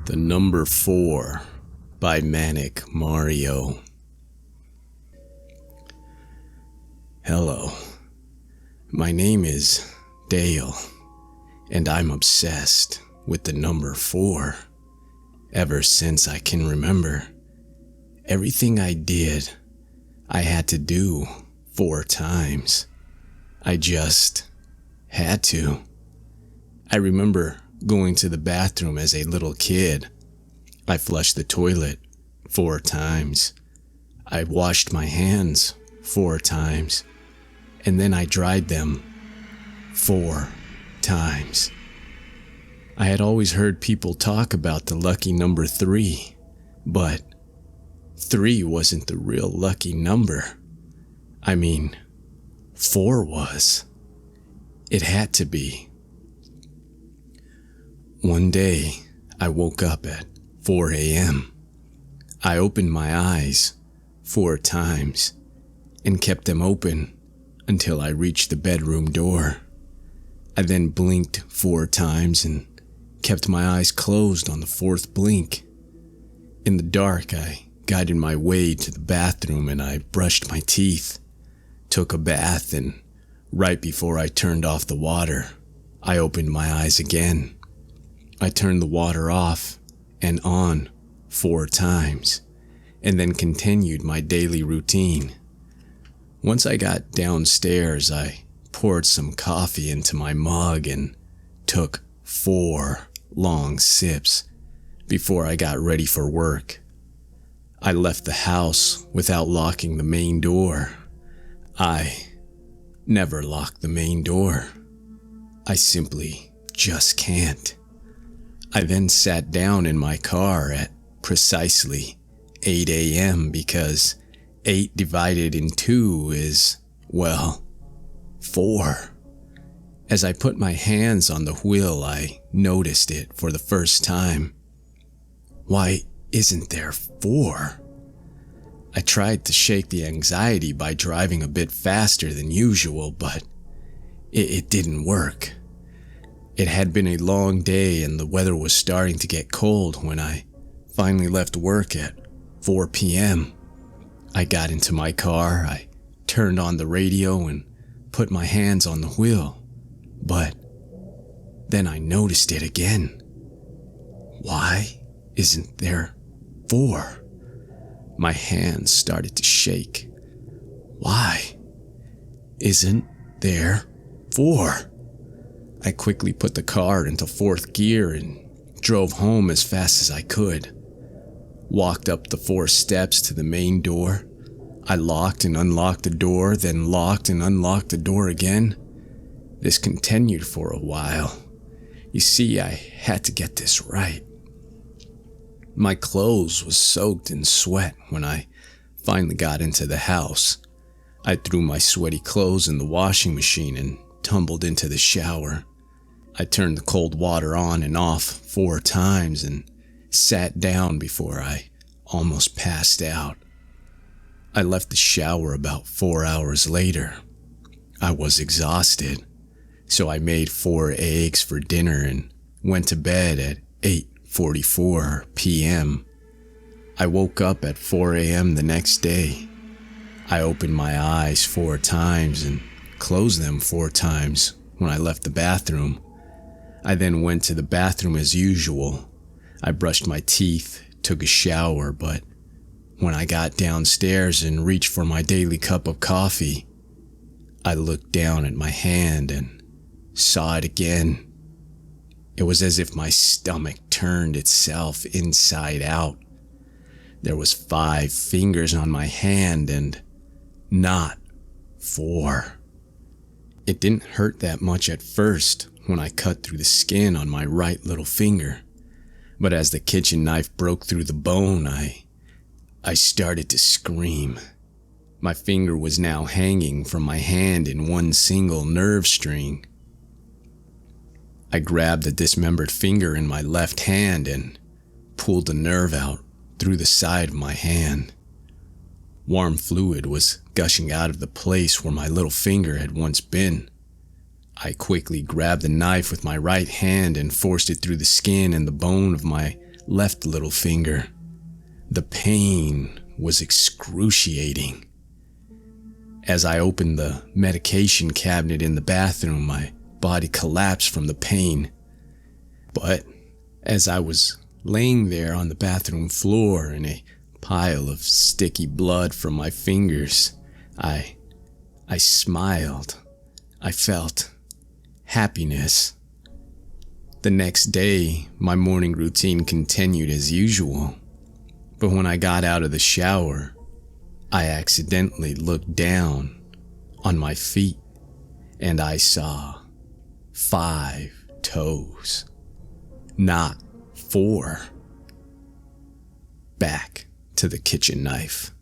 The Number 4 by Manic Mario. Hello, my name is Dale, and I'm obsessed with the number 4. Ever since I can remember, everything I did, I had to do 4 times. I just had to. I remember going to the bathroom as a little kid. I flushed the toilet 4 times. I washed my hands 4 times. And then I dried them 4 times. I had always heard people talk about the lucky number 3, but 3 wasn't the real lucky number. I mean, 4 was. It had to be. One day, I woke up at 4 a.m. I opened my eyes 4 times and kept them open until I reached the bedroom door. I then blinked 4 times and kept my eyes closed on the 4th blink. In the dark, I guided my way to the bathroom and I brushed my teeth, took a bath, and right before I turned off the water, I opened my eyes again. I turned the water off and on 4 times, and then continued my daily routine. Once I got downstairs, I poured some coffee into my mug and took 4 long sips before I got ready for work. I left the house without locking the main door. I never lock the main door. I simply just can't. I then sat down in my car at precisely 8 a.m. because 8 divided in 2 is, well, 4. As I put my hands on the wheel, I noticed it for the first time. Why isn't there 4? I tried to shake the anxiety by driving a bit faster than usual, but it didn't work. It had been a long day and the weather was starting to get cold when I finally left work at 4 p.m. I got into my car, I turned on the radio and put my hands on the wheel. But then I noticed it again. Why isn't there 4? My hands started to shake. Why isn't there 4? I quickly put the car into 4th gear and drove home as fast as I could. Walked up the 4 steps to the main door. I locked and unlocked the door, then locked and unlocked the door again. This continued for a while. You see, I had to get this right. My clothes was soaked in sweat when I finally got into the house. I threw my sweaty clothes in the washing machine and tumbled into the shower. I turned the cold water on and off 4 times and sat down before I almost passed out. I left the shower about 4 hours later. I was exhausted, so I made 4 eggs for dinner and went to bed at 8:44 p.m. I woke up at 4 a.m. the next day. I opened my eyes 4 times and closed them 4 times when I left the bathroom. I then went to the bathroom as usual. I brushed my teeth, took a shower, but when I got downstairs and reached for my daily cup of coffee, I looked down at my hand and saw it again. It was as if my stomach turned itself inside out. There was 5 fingers on my hand and not 4. It didn't hurt that much at first when I cut through the skin on my right little finger, but as the kitchen knife broke through the bone, I started to scream. My finger was now hanging from my hand in one single nerve string. I grabbed the dismembered finger in my left hand and pulled the nerve out through the side of my hand. Warm fluid was gushing out of the place where my little finger had once been. I quickly grabbed the knife with my right hand and forced it through the skin and the bone of my left little finger. The pain was excruciating. As I opened the medication cabinet in the bathroom, my body collapsed from the pain. But as I was laying there on the bathroom floor in a pile of sticky blood from my fingers, I smiled. I felt happiness. The next day, my morning routine continued as usual. But when I got out of the shower, I accidentally looked down on my feet and I saw 5 toes, not 4. Back to the kitchen knife.